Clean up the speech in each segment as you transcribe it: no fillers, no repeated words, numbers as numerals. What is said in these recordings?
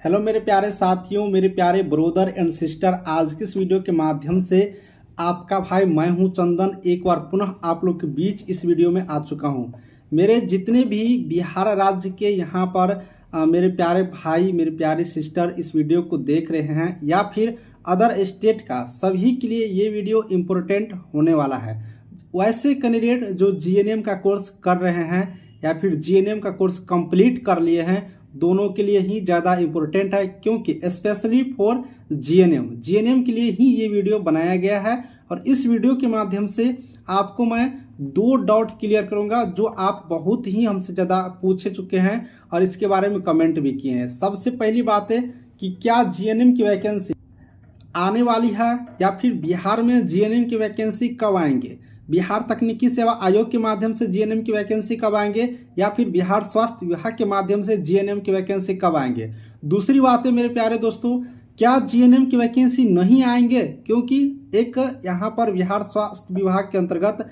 Hello मेरे प्यारे साथियों, मेरे प्यारे ब्रोदर एंड सिस्टर। आज की इस वीडियो के माध्यम से आपका भाई मैं हूं चंदन एक बार पुनः आप लोग के बीच इस वीडियो में आ चुका हूं। मेरे जितने भी बिहार राज्य के यहाँ पर मेरे प्यारे भाई मेरे प्यारे सिस्टर इस वीडियो को देख रहे हैं या फिर अदर स्टेट का, सभी के लिए ये वीडियो इम्पोर्टेंट होने वाला है। वैसे कैंडिडेट जो जीएनएम का कोर्स कर रहे हैं या फिर जीएनएम का कोर्स कंप्लीट कर लिए हैं, दोनों के लिए ही ज़्यादा इम्पोर्टेंट है, क्योंकि स्पेशली फॉर जीएनएम के लिए ही ये वीडियो बनाया गया है। और इस वीडियो के माध्यम से आपको मैं 2 डाउट क्लियर करूंगा जो आप बहुत ही हमसे ज़्यादा पूछे चुके हैं और इसके बारे में कमेंट भी किए हैं। सबसे पहली बात है कि क्या जीएनएम की वैकेंसी आने वाली है या फिर बिहार में जीएनएम की वैकेंसी कब आएंगे, बिहार तकनीकी सेवा आयोग के माध्यम से जीएनएम की वैकेंसी कब आएंगे या फिर बिहार स्वास्थ्य विभाग के माध्यम से जीएनएम की वैकेंसी कब आएंगे। दूसरी बात है मेरे प्यारे दोस्तों, क्या जीएनएम की वैकेंसी नहीं आएंगे, क्योंकि एक यहाँ पर बिहार स्वास्थ्य विभाग के अंतर्गत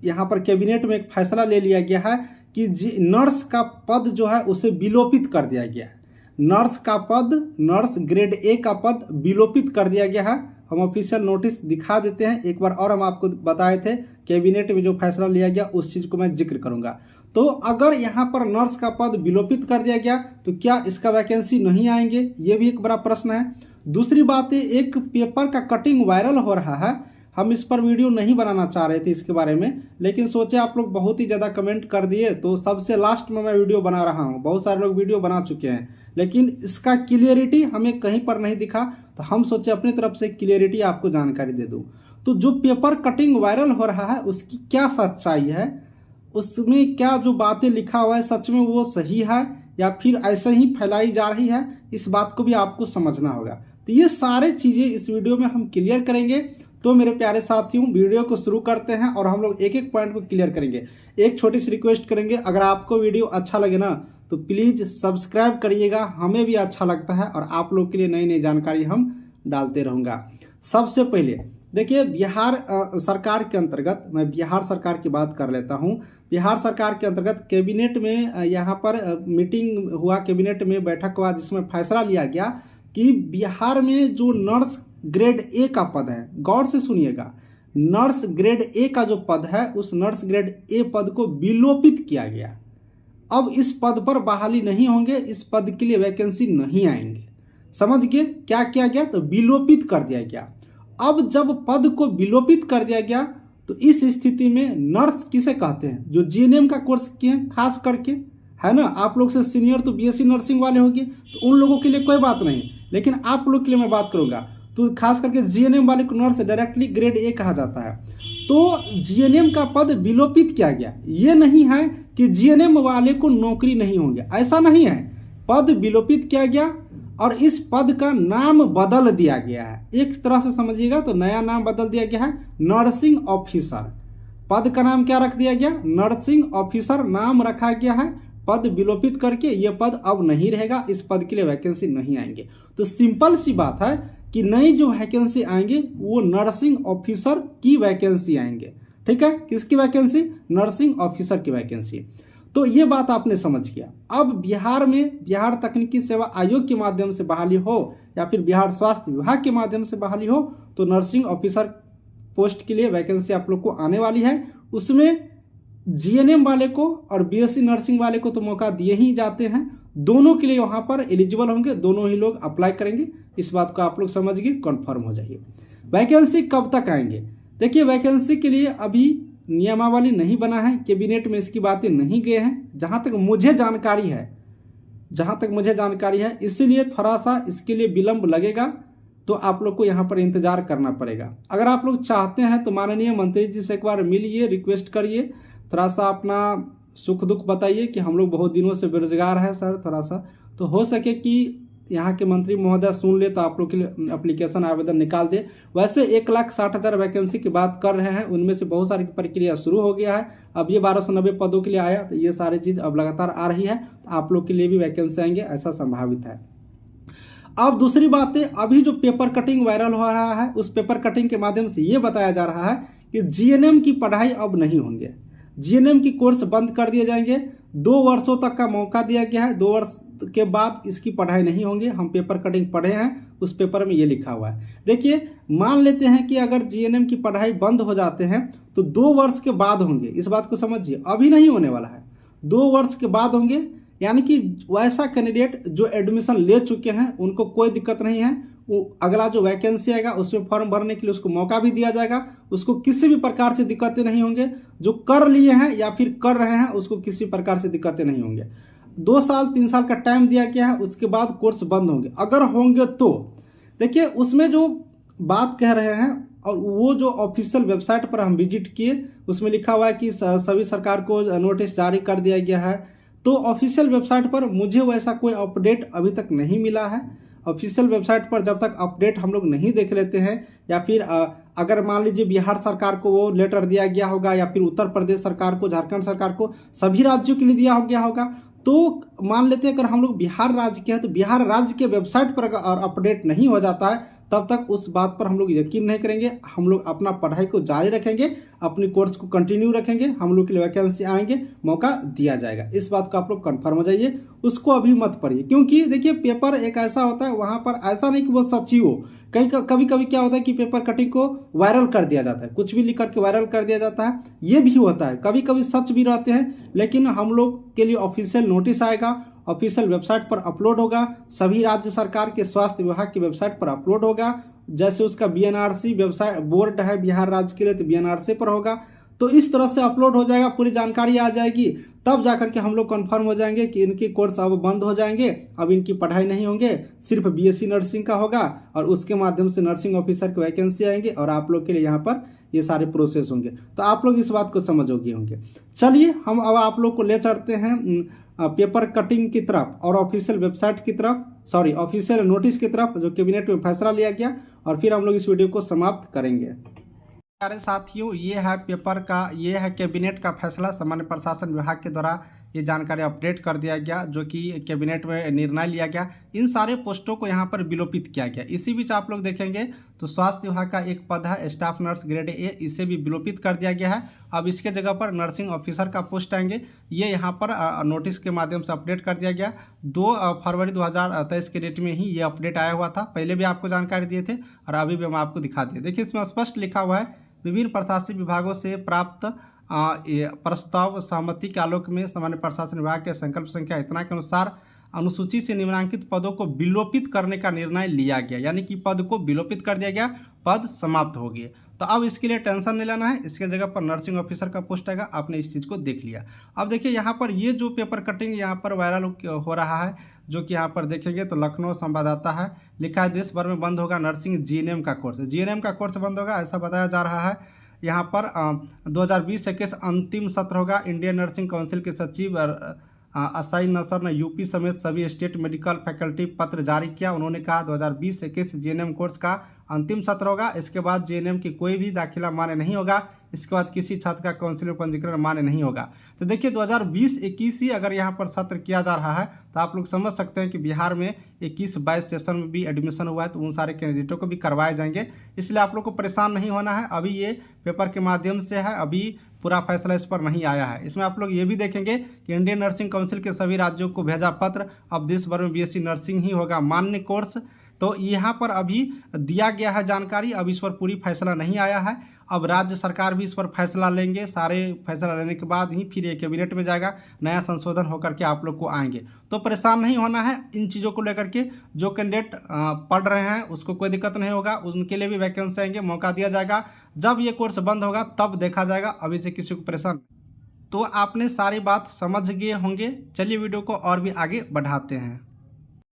यहाँ पर कैबिनेट में एक फैसला ले लिया गया है कि नर्स का पद जो है उसे विलोपित कर दिया गया है। नर्स का पद, नर्स ग्रेड ए का पद विलोपित कर दिया गया है। हम ऑफिशियल नोटिस दिखा देते हैं एक बार, और हम आपको बताए थे कैबिनेट में जो फैसला लिया गया उस चीज़ को मैं जिक्र करूंगा। तो अगर यहाँ पर नर्स का पद विलोपित कर दिया गया तो क्या इसका वैकेंसी नहीं आएंगे, ये भी एक बड़ा प्रश्न है। दूसरी बात है, एक पेपर का कटिंग वायरल हो रहा है। हम इस पर वीडियो नहीं बनाना चाह रहे थे इसके बारे में, लेकिन सोचे आप लोग बहुत ही ज़्यादा कमेंट कर दिए तो सबसे लास्ट में मैं वीडियो बना रहा हूँ। बहुत सारे लोग वीडियो बना चुके हैं लेकिन इसका क्लियरिटी हमें कहीं पर नहीं दिखा, तो हम सोचे अपनी तरफ से क्लियरिटी आपको जानकारी दे दूँ। तो जो पेपर कटिंग वायरल हो रहा है उसकी क्या सच्चाई है, उसमें क्या जो बातें लिखा हुआ है सच में वो सही है या फिर ऐसे ही फैलाई जा रही है, इस बात को भी आपको समझना होगा। तो ये सारे चीज़ें इस वीडियो में हम क्लियर करेंगे। तो मेरे प्यारे साथियों, वीडियो को शुरू करते हैं और हम लोग एक एक पॉइंट को क्लियर करेंगे। एक छोटी सी रिक्वेस्ट करेंगे, अगर आपको वीडियो अच्छा लगे ना तो प्लीज़ सब्सक्राइब करिएगा, हमें भी अच्छा लगता है और आप लोग के लिए नई नई जानकारी हम डालते रहूँगा। सबसे पहले देखिए, बिहार सरकार के अंतर्गत, मैं बिहार सरकार की बात कर लेता हूँ। बिहार सरकार के अंतर्गत कैबिनेट में यहाँ पर मीटिंग हुआ, कैबिनेट में बैठक हुआ जिसमें फैसला लिया गया कि बिहार में जो नर्स ग्रेड ए का पद है, गौर से सुनिएगा, नर्स ग्रेड ए का जो पद है उस नर्स ग्रेड ए पद को विलोपित किया गया। अब इस पद पर बहाली नहीं होंगे, इस पद के लिए वैकेंसी नहीं आएंगे। समझ गए क्या किया गया, तो विलोपित कर दिया गया। अब जब पद को विलोपित कर दिया गया तो इस स्थिति में नर्स किसे कहते हैं, जो जीएनएम का कोर्स किए हैं खास करके, है ना। आप लोग से सीनियर तो बीएससी नर्सिंग वाले होंगे तो उन लोगों के लिए कोई बात नहीं, लेकिन आप लोग के लिए मैं बात करूंगा तो खास करके जीएनएम वाले को नर्स डायरेक्टली ग्रेड ए कहा जाता है। तो जीएनएम का पद विलोपित किया गया। ये नहीं है कि जीएनएम वाले को नौकरी नहीं होंगे, ऐसा नहीं है। पद विलोपित किया गया और इस पद का नाम बदल दिया गया है। एक तरह से समझिएगा तो नया नाम बदल दिया गया है, नर्सिंग ऑफिसर। पद का नाम क्या रख दिया गया, नर्सिंग ऑफिसर नाम रखा गया है। पद विलोपित करके ये पद अब नहीं रहेगा, इस पद के लिए वैकेंसी नहीं आएंगे। तो सिंपल सी बात है कि नई जो वैकेंसी आएंगे वो नर्सिंग ऑफिसर की वैकेंसी आएंगे। ठीक है, किसकी वैकेंसी, नर्सिंग ऑफिसर की वैकेंसी। तो ये बात आपने समझ गया। अब बिहार में बिहार तकनीकी सेवा आयोग के माध्यम से बहाली हो या फिर बिहार स्वास्थ्य विभाग के माध्यम से बहाली हो तो नर्सिंग ऑफिसर पोस्ट के लिए वैकेंसी आप लोग को आने वाली है। उसमें जीएनएम वाले को और बीएससी नर्सिंग वाले को तो मौका दिए ही जाते हैं, दोनों के लिए वहाँ पर एलिजिबल होंगे, दोनों ही लोग अप्लाई करेंगे। इस बात को आप लोग समझ गए, कन्फर्म हो जाइए। वैकेंसी कब तक आएंगे, देखिए वैकेंसी के लिए अभी नियमावली नहीं बना है, कैबिनेट में इसकी बातें नहीं गए हैं जहाँ तक मुझे जानकारी है, इसीलिए थोड़ा सा इसके लिए विलंब लगेगा। तो आप लोग को यहाँ पर इंतजार करना पड़ेगा। अगर आप लोग चाहते हैं तो माननीय मंत्री जी से एक बार मिलिए, रिक्वेस्ट करिए, थोड़ा सा अपना सुख दुख बताइए कि हम लोग बहुत दिनों से बेरोजगार हैं सर, थोड़ा सा तो हो सके कि यहाँ के मंत्री महोदय सुन ले तो आप लोग के लिए एप्लीकेशन आवेदन निकाल दे। वैसे 1,60,000 वैकेंसी की बात कर रहे हैं, उनमें से बहुत सारी प्रक्रिया शुरू हो गया है। अब ये 1290 पदों के लिए आया, तो ये सारी चीज़ अब लगातार आ रही है, तो आप लोग के लिए भी वैकेंसी आएंगे ऐसा संभावित है। अब दूसरी बात है, अभी जो पेपर कटिंग वायरल हो रहा है उस पेपर कटिंग के माध्यम से ये बताया जा रहा है कि जीएनएम की पढ़ाई अब नहीं होंगे, जीएनएम की कोर्स बंद कर दिए जाएंगे। 2 वर्षों तक का मौका दिया गया है, 2 वर्ष के बाद इसकी पढ़ाई नहीं होंगे। हम पेपर कटिंग पढ़े हैं, उस पेपर में ये लिखा हुआ है। देखिए, मान लेते हैं कि अगर जीएनएम की पढ़ाई बंद हो जाते हैं तो 2 वर्ष के बाद होंगे। इस बात को समझिए, अभी नहीं होने वाला है, 2 वर्ष के बाद होंगे। यानी कि वैसा कैंडिडेट जो एडमिशन ले चुके हैं उनको कोई दिक्कत नहीं है। वो अगला जो वैकेंसी आएगा उसमें फॉर्म भरने के लिए उसको मौका भी दिया जाएगा, उसको किसी भी प्रकार से दिक्कतें नहीं होंगे। जो कर लिए हैं या फिर कर रहे हैं उसको किसी प्रकार से दिक्कतें नहीं होंगे। 2 साल 3 साल का टाइम दिया गया है, उसके बाद कोर्स बंद होंगे। अगर होंगे तो देखिए, उसमें जो बात कह रहे हैं और वो जो ऑफिशियल वेबसाइट पर हम विजिट किए उसमें लिखा हुआ है कि सभी सरकार को नोटिस जारी कर दिया गया है। तो ऑफिशियल वेबसाइट पर मुझे वैसा कोई अपडेट अभी तक नहीं मिला है। ऑफिशियल वेबसाइट पर जब तक अपडेट हम लोग नहीं देख लेते हैं, या फिर अगर मान लीजिए बिहार सरकार को वो लेटर दिया गया होगा या फिर उत्तर प्रदेश सरकार को, झारखंड सरकार को, सभी राज्यों के लिए दिया गया होगा, तो मान लेते हैं अगर हम लोग बिहार राज्य के हैं तो बिहार राज्य के वेबसाइट पर अगर अपडेट नहीं हो जाता है तब तक उस बात पर हम लोग यकीन नहीं करेंगे। हम लोग अपना पढ़ाई को जारी रखेंगे, अपनी कोर्स को कंटिन्यू रखेंगे। हम लोग के लिए वैकेंसी आएंगे, मौका दिया जाएगा। इस बात को आप लोग कंफर्म हो जाइए, उसको अभी मत पढ़िए। क्योंकि देखिए, पेपर एक ऐसा होता है, वहाँ पर ऐसा नहीं कि वो सच्ची हो। कभी कभी क्या होता है कि पेपर कटिंग को वायरल कर दिया जाता है, कुछ भी लिख करके वायरल कर दिया जाता है, ये भी होता है। कभी कभी सच भी रहते हैं, लेकिन हम लोग के लिए ऑफिशियल नोटिस आएगा, ऑफिशियल वेबसाइट पर अपलोड होगा, सभी राज्य सरकार के स्वास्थ्य विभाग की वेबसाइट पर अपलोड होगा। जैसे उसका बीएनआरसी वेबसाइट बोर्ड है बिहार राज्य के लिए, तो बीएनआरसी पर होगा। तो इस तरह से अपलोड हो जाएगा, पूरी जानकारी आ जाएगी, तब जाकर के हम लोग कंफर्म हो जाएंगे कि इनके कोर्स अब बंद हो जाएंगे, अब इनकी पढ़ाई नहीं होंगे, सिर्फ बीएससी नर्सिंग का होगा और उसके माध्यम से नर्सिंग ऑफिसर की वैकेंसी आएंगे और आप लोग के लिए यहाँ पर ये सारे प्रोसेस होंगे। तो आप लोग इस बात को समझ होंगे। चलिए, हम अब आप लोग को ले चलते हैं पेपर कटिंग की तरफ और ऑफिशियल वेबसाइट की तरफ, सॉरी ऑफिशियल नोटिस की तरफ, जो कैबिनेट में फैसला लिया गया, और फिर हम लोग इस वीडियो को समाप्त करेंगे। प्यारे साथियों, ये है पेपर का, ये है कैबिनेट का फैसला। सामान्य प्रशासन विभाग के द्वारा ये जानकारी अपडेट कर दिया गया, जो कि कैबिनेट में निर्णय लिया गया। इन सारे पोस्टों को यहाँ पर विलोपित किया गया। इसी बीच आप लोग देखेंगे तो स्वास्थ्य विभाग का एक पद है स्टाफ नर्स ग्रेड ए, इसे भी विलोपित कर दिया गया है। अब इसके जगह पर नर्सिंग ऑफिसर का पोस्ट आएंगे, ये यहाँ पर नोटिस के माध्यम से अपडेट कर दिया गया। 2 फरवरी 2023 के डेट में ही ये अपडेट आया हुआ था। पहले भी आपको जानकारी दिए थे और अभी भी हम आपको दिखा दिए। देखिए, इसमें स्पष्ट लिखा हुआ है, विभिन्न प्रशासनिक विभागों से प्राप्त प्रस्ताव सहमति के आलोक में सामान्य प्रशासन विभाग के संकल्प संख्या इतना के अनुसार अनुसूची से निम्नलिखित पदों को विलोपित करने का निर्णय लिया गया। यानी कि पद को विलोपित कर दिया गया, पद समाप्त हो गए। तो अब इसके लिए टेंशन नहीं लेना है, इसके जगह पर नर्सिंग ऑफिसर का पोस्ट आएगा। आपने इस चीज़ को देख लिया। अब देखिए, यहाँ पर ये जो पेपर कटिंग यहाँ पर वायरल हो रहा है, जो कि यहाँ पर देखेंगे तो लखनऊ संवाददाता है, लिखा है देश भर में बंद होगा नर्सिंग जीएनएम का कोर्स। जीएनएम का कोर्स बंद होगा, ऐसा बताया जा रहा है। यहाँ पर 2020-21 अंतिम सत्र होगा। इंडियन नर्सिंग काउंसिल के सचिव असाई नसर ने यूपी समेत सभी स्टेट मेडिकल फैकल्टी पत्र जारी किया। उन्होंने कहा 2020-21 जीएनएम कोर्स का अंतिम सत्र होगा। इसके बाद जीएनएम की कोई भी दाखिला मान्य नहीं होगा। इसके बाद किसी छात्र का काउंसिल में पंजीकरण मान्य नहीं होगा। तो देखिए, 2020-21 ही अगर यहाँ पर सत्र किया जा रहा है तो आप लोग समझ सकते हैं कि बिहार में 21-22 सेशन में भी एडमिशन हुआ है, तो उन सारे कैंडिडेटों को भी करवाए जाएंगे। इसलिए आप लोग को परेशान नहीं होना है। अभी ये पेपर के माध्यम से है, अभी पूरा फैसला इस पर नहीं आया है। इसमें आप लोग ये भी देखेंगे कि इंडियन नर्सिंग काउंसिल के सभी राज्यों को भेजा पत्र, अब देश भर में बीएससी नर्सिंग ही होगा मान्य कोर्स। तो यहाँ पर अभी दिया गया है जानकारी, अब इस पर पूरी फैसला नहीं आया है। अब राज्य सरकार भी इस पर फैसला लेंगे। सारे फैसला लेने के बाद ही फिर ये कैबिनेट में जाएगा, नया संशोधन होकर के आप लोग को आएंगे। तो परेशान नहीं होना है इन चीज़ों को लेकर के। जो कैंडिडेट पढ़ रहे हैं उसको कोई दिक्कत नहीं होगा, उनके लिए भी वैकेंसी आएंगे, मौका दिया जाएगा। जब ये कोर्स बंद होगा तब देखा जाएगा, अभी से किसी को परेशान। तो आपने सारी बात समझ गए होंगे। चलिए वीडियो को और भी आगे बढ़ाते हैं।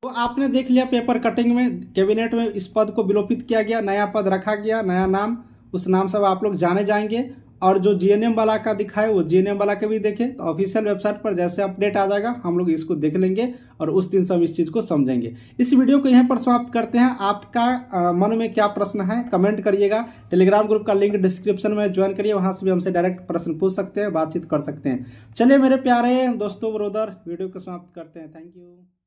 तो आपने देख लिया, पेपर कटिंग में कैबिनेट में इस पद को विलोपित किया गया, नया पद रखा गया, नया नाम, उस नाम से आप लोग जाने जाएंगे। और जो जीएनएम वाला का दिखा है वो जीएनएम वाला के भी देखें, तो ऑफिशियल वेबसाइट पर जैसे अपडेट आ जाएगा हम लोग इसको देख लेंगे और उस दिन से हम इस चीज़ को समझेंगे। इस वीडियो को यहीं पर समाप्त करते हैं। आपका मन में क्या प्रश्न है कमेंट करिएगा। टेलीग्राम ग्रुप का लिंक डिस्क्रिप्शन में ज्वाइन करिए, वहाँ से भी हमसे डायरेक्ट प्रश्न पूछ सकते हैं, बातचीत कर सकते हैं। चलिए मेरे प्यारे दोस्तों ब्रदर, वीडियो को समाप्त करते हैं। Thank you.